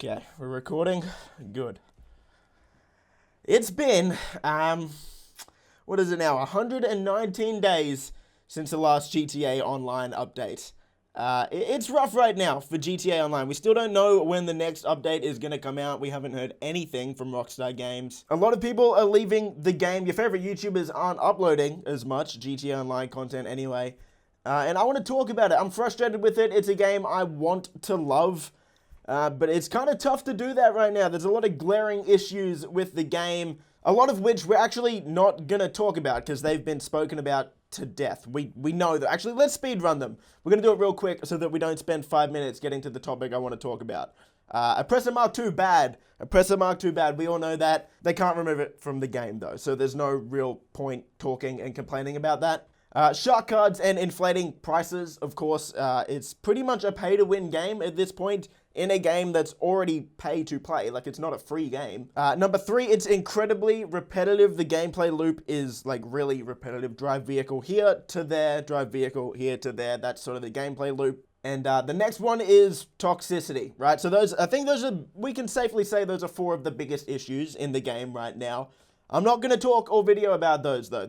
Okay, we're recording. Good. It's been, what is it now? 119 days since the last GTA Online update. It's rough right now for GTA Online. We still don't know when the next update is going to come out. We haven't heard anything from Rockstar Games. A lot of people are leaving the game. Your favorite YouTubers aren't uploading as much GTA Online content anyway. And I want to talk about it. I'm frustrated with it. It's a game I want to love. But it's kind of tough to do that right now. There's a lot of glaring issues with the game, a lot of which we're actually not going to talk about because they've been spoken about to death. We know that. Actually, let's speed run them. We're going to do it real quick so that we don't spend 5 minutes getting to the topic I want to talk about. Oppressor Mark II, bad. Oppressor Mark II, bad. We all know that. They can't remove it from the game, though, so there's no real point talking and complaining about that. Shark cards and inflating prices, of course. It's pretty much a pay-to-win game at this point in a game that's already pay to play. Like, it's not a free game. Number 3, it's incredibly repetitive. The gameplay loop is, like, really repetitive. Drive vehicle here to there, drive vehicle here to there. That's sort of the gameplay loop. And the next one is toxicity, right? So I think those are, we can safely say those are 4 of the biggest issues in the game right now. I'm not going to talk or video about those, though.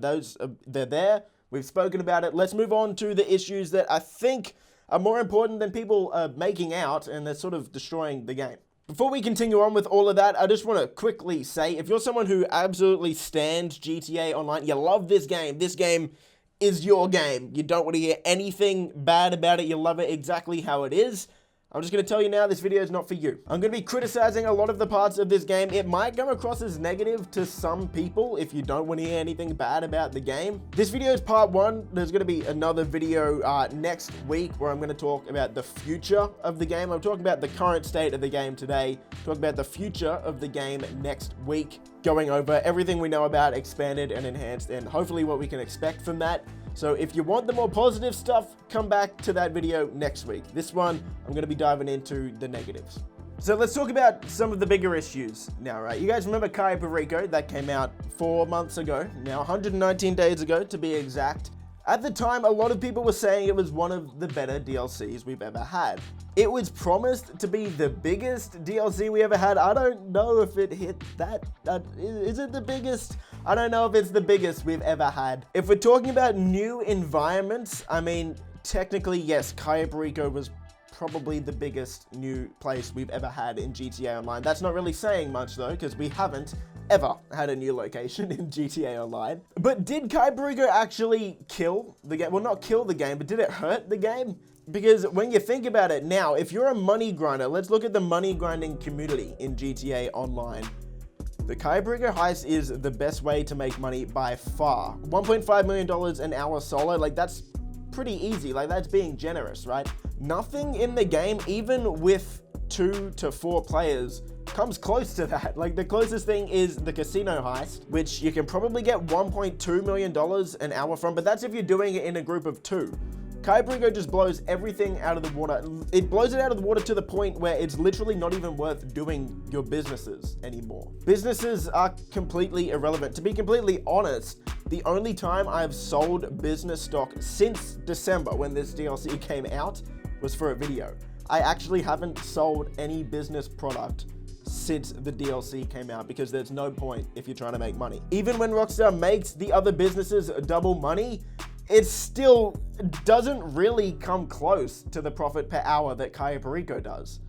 They're there. We've spoken about it. Let's move on to the issues that I think are more important than people are making out, and they're sort of destroying the game. Before we continue on with all of that, I just want to quickly say, if you're someone who absolutely stands GTA Online, you love this game is your game. You don't want to hear anything bad about it. You love it exactly how it is. I'm just going to tell you now, this video is not for you. I'm going to be criticizing a lot of the parts of this game. It might come across as negative to some people if you don't want to hear anything bad about the game. This video is part 1. There's going to be another video next week where I'm going to talk about the future of the game. I'm talking about the current state of the game today, talk about the future of the game next week, going over everything we know about, expanded and enhanced, and hopefully what we can expect from that. So if you want the more positive stuff, come back to that video next week. This one, I'm going to be diving into the negatives. So let's talk about some of the bigger issues now, right? You guys remember Cayo Perico? That came out 4 months ago, now 119 days ago to be exact. At the time, a lot of people were saying it was one of the better DLCs we've ever had. It was promised to be the biggest DLC we ever had. I don't know if it hit that. Is it the biggest? I don't know if it's the biggest we've ever had. If we're talking about new environments, I mean, technically, yes, Cayo Perico was probably the biggest new place we've ever had in GTA Online. That's not really saying much, though, because we haven't ever had a new location in GTA Online. But did Cayo Perico actually kill the game? Well, not kill the game, but did it hurt the game? Because when you think about it now, if you're a money grinder, let's look at the money grinding community in GTA Online. The Cayo Perico heist is the best way to make money by far. $1.5 million an hour solo, like that's pretty easy, like that's being generous, right? Nothing in the game, even with 2 to 4 players, comes close to that. Like the closest thing is the casino heist, which you can probably get $1.2 million an hour from, but that's if you're doing it in a group of 2. Cayo Perico just blows everything out of the water. It blows it out of the water to the point where it's literally not even worth doing your businesses anymore. Businesses are completely irrelevant. To be completely honest, the only time I've sold business stock since December when this DLC came out was for a video. I actually haven't sold any business product since the DLC came out because there's no point if you're trying to make money. Even when Rockstar makes the other businesses double money, it still doesn't really come close to the profit per hour that Cayo Perico does.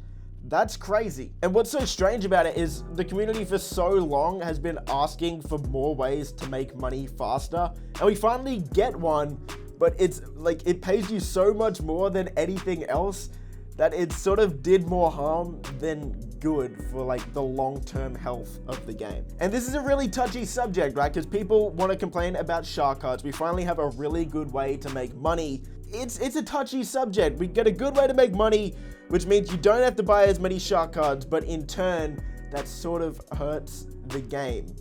That's crazy. And what's so strange about it is the community for so long has been asking for more ways to make money faster. And we finally get one, but it's like it pays you so much more than anything else that it sort of did more harm than good for like the long-term health of the game. And this is a really touchy subject, right? Because people want to complain about shark cards. We finally have a really good way to make money. It's a touchy subject. We get a good way to make money, which means you don't have to buy as many shark cards, but in turn, that sort of hurts the game.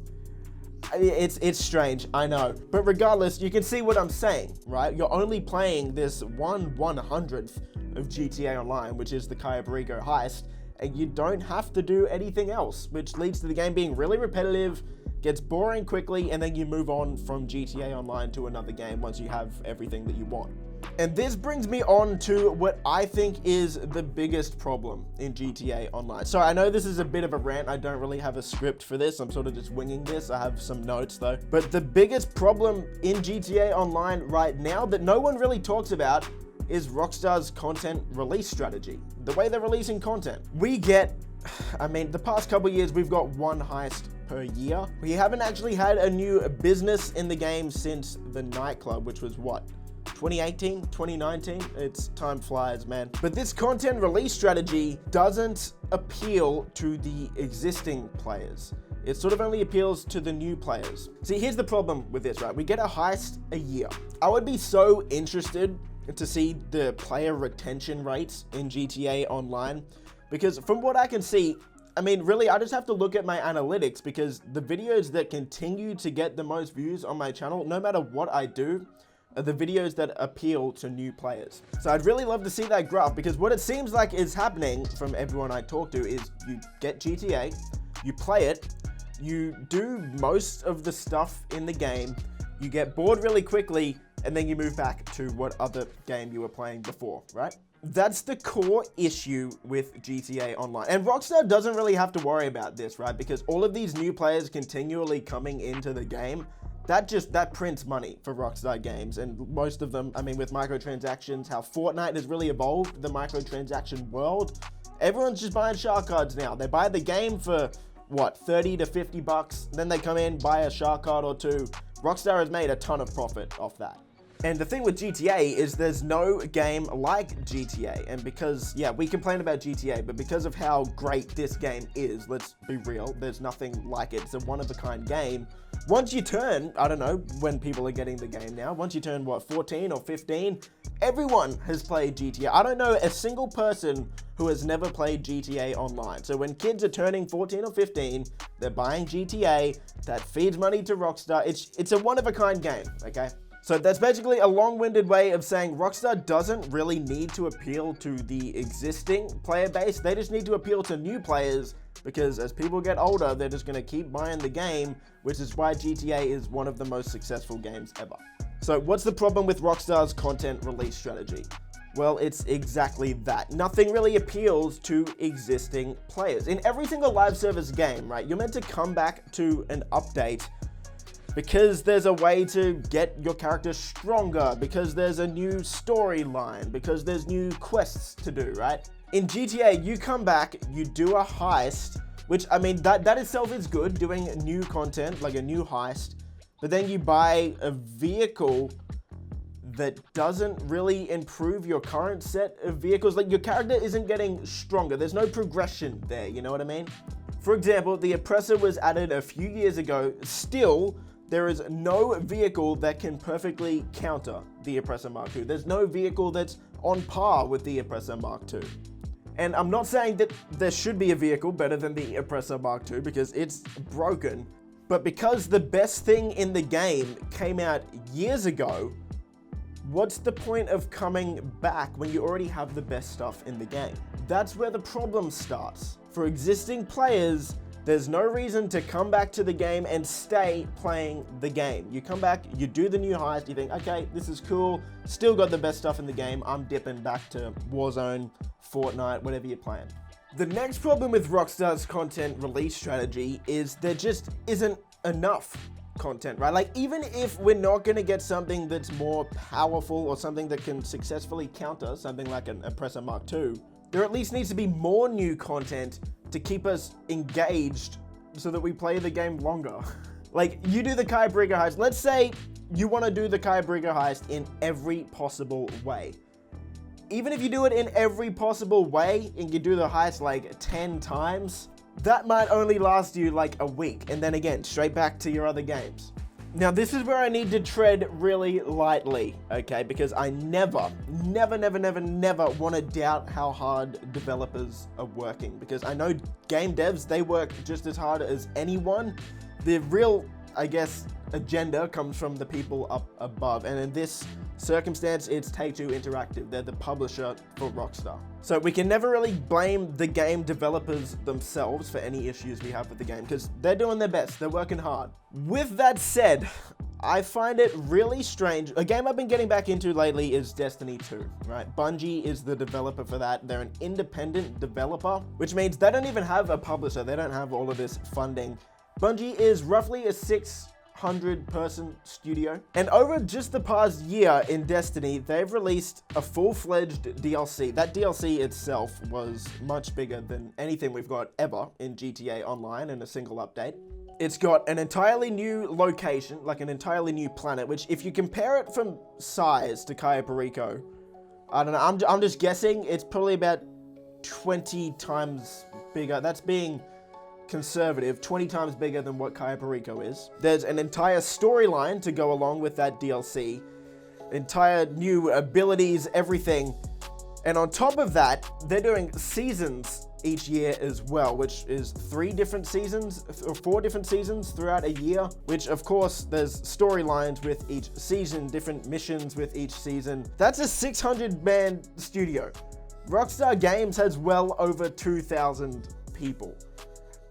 It's strange, I know. But regardless, you can see what I'm saying, right? You're only playing this 1/100th of GTA Online, which is the Cayo Perico heist, and you don't have to do anything else, which leads to the game being really repetitive, gets boring quickly, and then you move on from GTA Online to another game once you have everything that you want. And this brings me on to what I think is the biggest problem in GTA Online. So I know this is a bit of a rant. I don't really have a script for this. I'm sort of just winging this. I have some notes though. But the biggest problem in GTA Online right now that no one really talks about is Rockstar's content release strategy. The way they're releasing content. We get, the past couple years, we've got one heist per year. We haven't actually had a new business in the game since the nightclub, which was what? 2018, 2019, it's time flies, man. But this content release strategy doesn't appeal to the existing players. It sort of only appeals to the new players. See, here's the problem with this, right? We get a heist a year. I would be so interested to see the player retention rates in GTA Online, because from what I can see, really, I just have to look at my analytics, because the videos that continue to get the most views on my channel, no matter what I do, are the videos that appeal to new players. So I'd really love to see that graph, because what it seems like is happening from everyone I talk to is you get GTA, you play it, you do most of the stuff in the game, you get bored really quickly, and then you move back to what other game you were playing before, right? That's the core issue with GTA Online. And Rockstar doesn't really have to worry about this, right? Because all of these new players continually coming into the game, that prints money for Rockstar Games. And most of them, with microtransactions, how Fortnite has really evolved the microtransaction world, everyone's just buying shark cards now. They buy the game for, what, 30 to 50 bucks, then they come in, buy a shark card or two. Rockstar has made a ton of profit off that. And the thing with GTA is there's no game like GTA. And because, yeah, we complain about GTA, but because of how great this game is, let's be real, there's nothing like it. It's a one-of-a-kind game. Once you turn, I don't know when people are getting the game now, once you turn, what, 14 or 15, everyone has played GTA. I don't know a single person who has never played GTA Online. So when kids are turning 14 or 15, they're buying GTA, that feeds money to Rockstar. It's a one-of-a-kind game, okay? So that's basically a long-winded way of saying Rockstar doesn't really need to appeal to the existing player base. They just need to appeal to new players, because as people get older, they're just going to keep buying the game, which is why GTA is one of the most successful games ever. So what's the problem with Rockstar's content release strategy? Well, it's exactly that. Nothing really appeals to existing players. In every single live service game, right, you're meant to come back to an update because there's a way to get your character stronger, because there's a new storyline, because there's new quests to do, right? In GTA, you come back, you do a heist, which, that itself is good, doing new content, like a new heist, but then you buy a vehicle that doesn't really improve your current set of vehicles. Like, your character isn't getting stronger. There's no progression there, you know what I mean? For example, the Oppressor was added a few years ago. Still, there is no vehicle that can perfectly counter the Oppressor Mark II. There's no vehicle that's on par with the Oppressor Mark II. And I'm not saying that there should be a vehicle better than the Oppressor Mark II, because it's broken. But because the best thing in the game came out years ago, what's the point of coming back when you already have the best stuff in the game? That's where the problem starts. For existing players, there's no reason to come back to the game and stay playing the game. You come back, you do the new heist, you think, okay, this is cool, still got the best stuff in the game, I'm dipping back to Warzone, Fortnite, whatever you're playing. The next problem with Rockstar's content release strategy is there just isn't enough content, right? Like, even if we're not gonna get something that's more powerful or something that can successfully counter something like an Oppressor Mark II, there at least needs to be more new content to keep us engaged so that we play the game longer. Like, you do the Kai Brigger heist. Let's say you want to do the Kai Brigger heist in every possible way. Even if you do it in every possible way and you do the heist like 10 times, that might only last you like a week, and then again, straight back to your other games. Now, this is where I need to tread really lightly, okay? Because I never want to doubt how hard developers are working. Because I know game devs, they work just as hard as anyone. The real, I guess, agenda comes from the people up above. And in this circumstance, it's Take-Two Interactive. They're the publisher for Rockstar. So we can never really blame the game developers themselves for any issues we have with the game, because they're doing their best, they're working hard. With that said, I find it really strange. A game I've been getting back into lately is Destiny 2, right? Bungie is the developer for that. They're an independent developer, which means they don't even have a publisher. They don't have all of this funding. Bungie is roughly a 600-person studio. And over just the past year in Destiny, they've released a full-fledged DLC. That DLC itself was much bigger than anything we've got ever in GTA Online in a single update. It's got an entirely new location, like an entirely new planet, which if you compare it from size to Cayo Perico, I don't know, I'm just guessing it's probably about 20 times bigger. That's being conservative, 20 times bigger than what Cayo Perico is. There's an entire storyline to go along with that DLC, entire new abilities, everything. And on top of that, they're doing seasons each year as well, which is 3 different seasons or 4 different seasons throughout a year, which of course there's storylines with each season, different missions with each season. That's a 600-man studio. Rockstar Games has well over 2,000 people.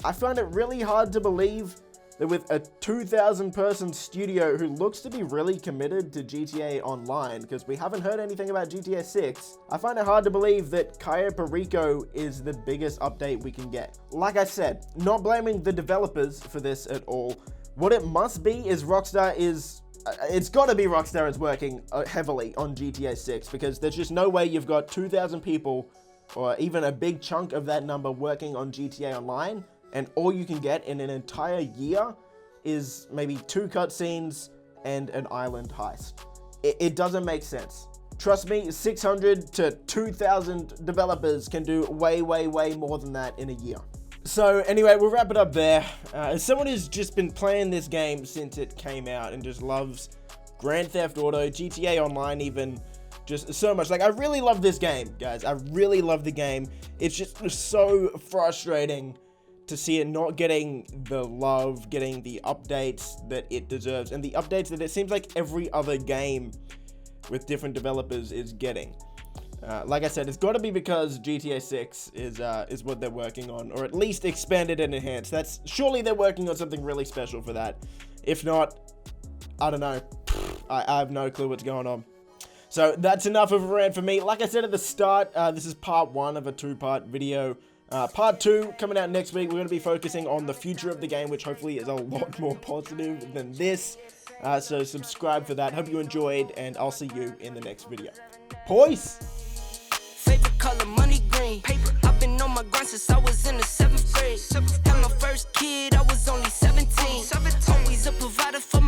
I find it really hard to believe that with a 2,000-person studio who looks to be really committed to GTA Online, because we haven't heard anything about GTA 6, I find it hard to believe that Cayo Perico is the biggest update we can get. Like I said, not blaming the developers for this at all. What it must be is Rockstar is... It's gotta be Rockstar is working heavily on GTA 6, because there's just no way you've got 2,000 people, or even a big chunk of that number working on GTA Online, and all you can get in an entire year is maybe 2 cutscenes and an island heist. It doesn't make sense. Trust me, 600 to 2,000 developers can do way, way, way more than that in a year. So anyway, we'll wrap it up there. As someone who's just been playing this game since it came out and just loves Grand Theft Auto, GTA Online even, just so much. Like, I really love this game, guys. I really love the game. It's just so frustrating to see it not getting the love, getting the updates that it deserves, and the updates that it seems like every other game with different developers is getting. Like I said, it's got to be because GTA 6 is what they're working on, or at least expanded and enhanced. Surely they're working on something really special for that. If not, I don't know. I have no clue what's going on. So that's enough of a rant for me. Like I said at the start, this is part 1 of a 2-part video. Part 2 coming out next week. We're going to be focusing on the future of the game, which hopefully is a lot more positive than this. So subscribe for that. Hope you enjoyed, and I'll see you in the next video. Peace! Favorite color, money green. Paper. I've been on my grind since I was in the 7th grade. Had my first kid, I was only 17. Always a provider for my